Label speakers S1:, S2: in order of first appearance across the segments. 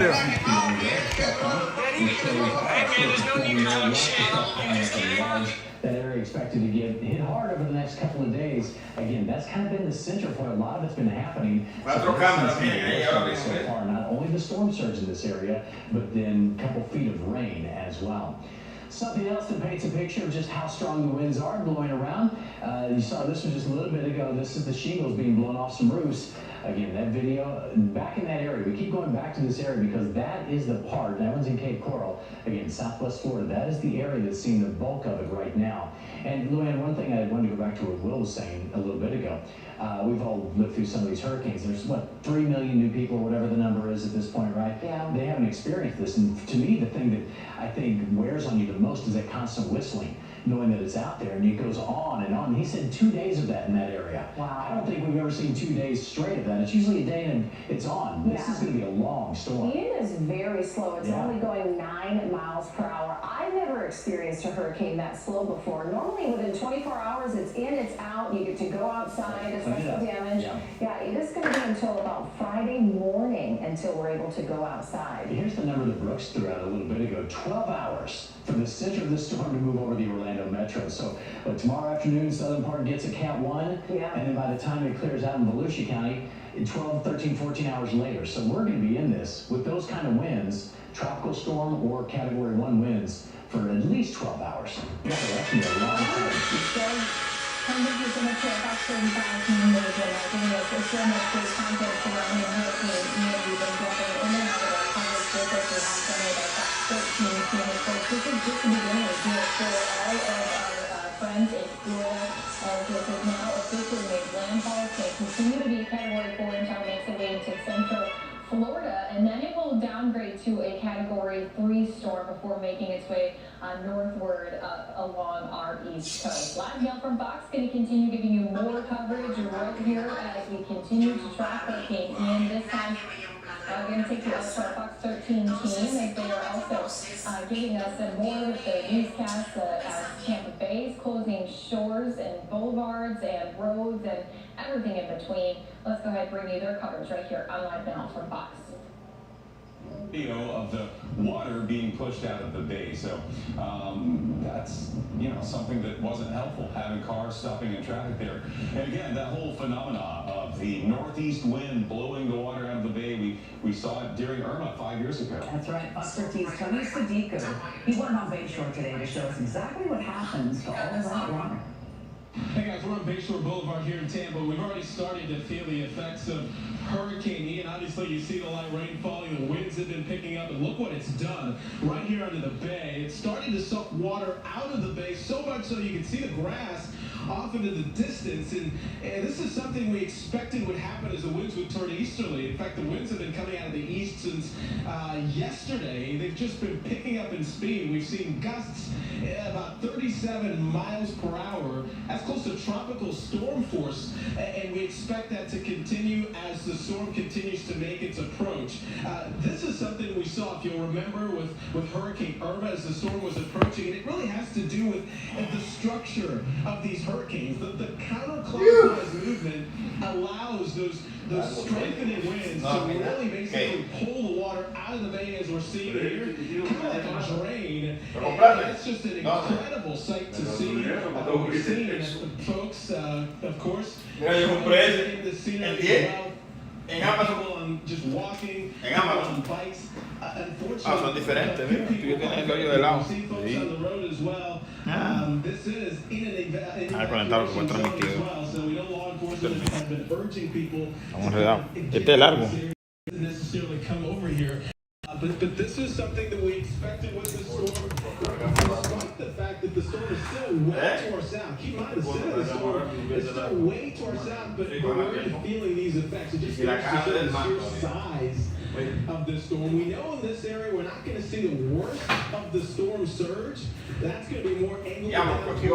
S1: Hey man, there's no need to talk shit.
S2: That area expected to get hit hard over the next couple of days. Again, that's kind of been the center for a lot of it's been happening. So far, not only the storm surge in this area, but then a couple feet of rain as well. Something else that paints a picture of just how strong the winds are blowing around. You saw this one just a little bit ago. This is the shingles being blown off some roofs. Again, that video, back in that area, we keep going back to this area because that is the part, that one's in Cape Coral, again, Southwest Florida, that is the area that's seeing the bulk of it right now. And Luann, one thing I wanted to go back to what Will was saying a little bit ago, we've all lived through some of these hurricanes. There's, what, 3 million new people or whatever the number is at this point, right?
S3: Yeah.
S2: They haven't experienced this, and to me, the thing that I think wears on you the most is that constant whistling, knowing that it's out there, and it goes on and on. He said 2 days of that in that area.
S3: Wow.
S2: I don't think we've ever seen 2 days straight of that. It's usually a day and it's on. This is going to be a long storm.
S3: Ian is very slow. It's only going 9 miles per hour. I've never experienced a hurricane that slow before. Normally within 24 hours, it's in, it's out. You get to go outside, assess the damage. Yeah, it is going to be until about Friday morning until we're able to go outside.
S2: Here's the number that Brooks threw out a little bit ago. 12 hours for the center of the storm to move over the Orlando metro. So tomorrow afternoon, southern part gets a Cat 1.
S3: Yeah.
S2: And then by the time it clears out in Volusia County, 12, 13, 14 hours later. So we're going to be in this with those kind of winds, tropical storm or Category 1 winds for at least 12 hours. Yeah, that's going to be a long time.
S4: Thank you so much for actually giving us so much great content surrounding Hurricane Ian. We've been jumping in and out of our coverage with us. We have some of our top 13 teams. Folks, this is just the beginning of here for all of our friends in Florida. This has now officially made landfall. It's going to continue to be a Category 4 until it makes its way into central Florida, and then it will downgrade to a Category 3 storm before making its way northward along our east coast. Live now from Fox, going to continue giving you more coverage right here as we continue to track Hurricane Ian. This time, we're going to take you out to our Fox 13 team as they are also giving us more with the newscast as Tampa Bay is closing shores and boulevards and roads and everything in between. Let's go ahead and bring you their coverage right here on Live Now from Fox.
S5: Of the water being pushed out of the bay, so that's something that wasn't helpful, having cars stopping in traffic there. And again, that whole phenomena of the northeast wind blowing the water out of the bay, we saw it during Irma 5 years ago.
S6: That's right. Fox 13's Tony Sadiku. He went on Bayshore today to show us exactly what happens to all of that water.
S7: Hey guys, we're on Bayshore Boulevard here in Tampa. We've already started to feel the effects of Hurricane Ian. Obviously, you see the light rain falling, the winds have been picking up, and look what it's done right here under the bay. It's starting to suck water out of the bay, so much so you can see the grass off into the distance, and this is something we expected would happen as the winds would turn easterly. In fact, the winds have been coming out of the east since yesterday. They've just been picking up in speed. We've seen gusts about 37 miles per hour. That's close to tropical storm force, and we expect that to continue as the storm continues to make its approach. This is something we saw, if you'll remember, with Hurricane Irma as the storm was approaching, and it really has to do with the structure of these hurricanes. The counterclockwise movement allows those strengthening winds to really basically pull the water out of the bay, as we're seeing here, kind of like a drain. And it's just an incredible sight to see. We've seen folks, of course, in the scenery as well. People just walking, on bikes. Unfortunately,
S1: son diferentes, mira. Tú ya tienes el hoyo de lado.
S7: Sí. This is
S1: conectado que fue transmitido. Vamos enredado. Este es largo.
S7: Necessarily come over here. But this is something that we expected with the storm. Despite the fact that the storm is still way to our south. Keep in mind, the center of the storm is still way to our south, but we're already feeling these effects. It just goes to show the sheer size of the storm. We know in this area we're not going to see the worst of the storm surge. That's going to be more angled down towards the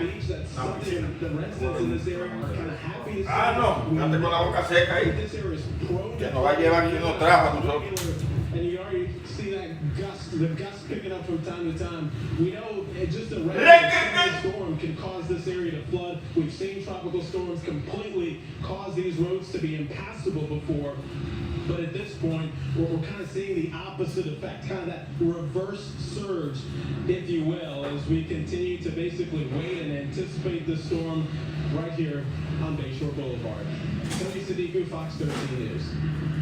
S7: beach. That's something the residents in this area are kind of happy to see.
S1: Date con la boca seca ahí.
S7: This area is prone
S1: Que nos va a llevar aquí unos trabajos a nosotros.
S7: and you already see that the gust picking up from time to time. We know just a regular storm can cause this area to flood. We've seen tropical storms completely cause these roads to be impassable before. But at this point, we're kind of seeing the opposite effect, kind of that reverse surge, if you will, as we continue to basically wait and anticipate the storm right here on Bayshore Boulevard. Tony Sadiku, Fox 13 News.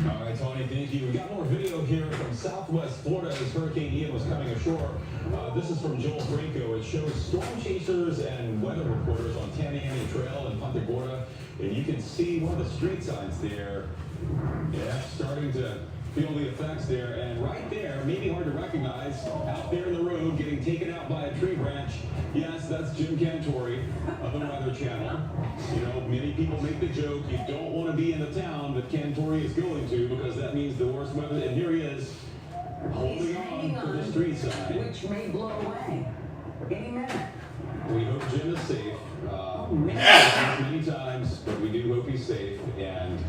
S5: All right, Tony, thank you. We got more video here from Southwest Florida as Hurricane Ian was coming ashore. This is from Joel Franco. It shows storm chasers and weather reporters on Tamiami Trail in Punta Gorda. And you can see one of the street signs there. Yeah, starting to feel the effects there. And right there, maybe hard to recognize, out there in the road, getting taken out by a tree branch. Yes, that's Jim Cantori of the Weather Channel. You know, many people make the joke, you don't want to be in the town that Cantori is going to because that means the worst weather. And here he is, holding on to the street sign.
S6: Which may blow away any minute.
S5: We hope Jim is safe. Many times, but we do hope he's safe. And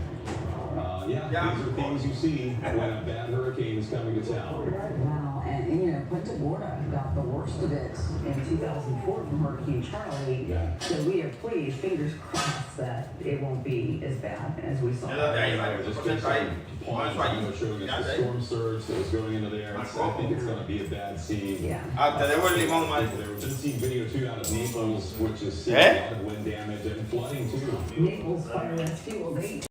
S5: yeah, these are things you see when a bad hurricane is coming to town.
S6: Wow, and you know, Punta Gorda got the worst of it in 2004 from Hurricane Charlie.
S5: Yeah.
S6: So we are pleased, fingers crossed, that it won't be as bad as we saw.
S5: Just showing us the storm surge that was going into there. I think it's going to be a bad scene.
S6: Yeah.
S5: We've just seen video too out of Naples, which is seeing a lot of wind damage and flooding too.
S6: Naples Fire Rescue, well, they